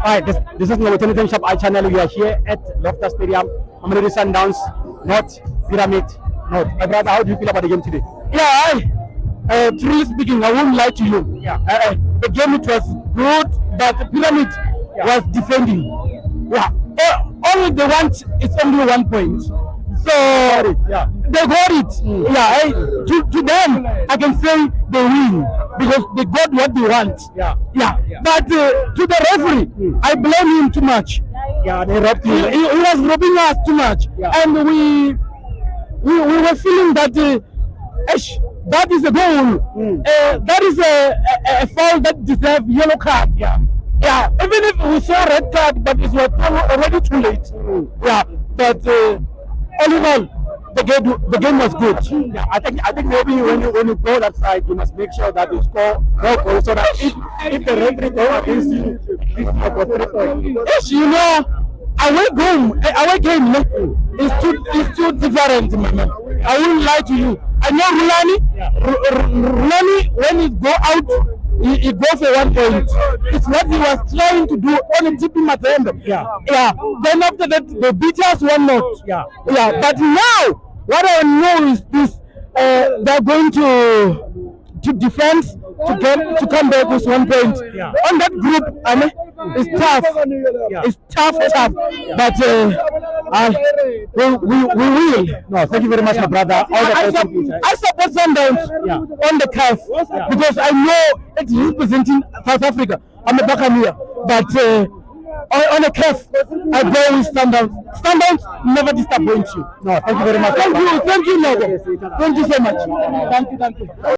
Hi, this is Mamelodi Shop iChannel. We are here at Loftus Stadium, Mamelodi Sundowns, North Pyramid North. My brother, how do you feel about the game today? Truly speaking, I won't lie to you. The game it was good, but the Pyramid was defending. All they want is only 1 point. So they got it. To them, I can say they win because they got what they want. But to the referee, I blame him too much. They robbed you. He was robbing us too much, and we were feeling that that is a goal. That is a foul that deserves yellow card. Even if we saw red card, but it was already too late. But all in all, the game was good. I think maybe when you go that side, you must make sure that you score more goals so that if the referee goes against you, Yes, you know, away game is too different, man. I won't lie to you. I know Rulani when he go out, he go for 1 point. It's what he was trying to do on the TP Mazembe. Then after that, they beat us 1-0. But now, what I know is this: they're going to defend to come back with 1 point. On that group, it's tough. It's tough. But we will. No, thank you very much, my brother. I support Sundowns on the calf because I know it's representing South Africa. I'm a Buccaneer, but on the calf, I go with Sundowns. Sundowns never disappoint you. No, thank you very much. Thank you, Lord. Thank you so much. Thank you.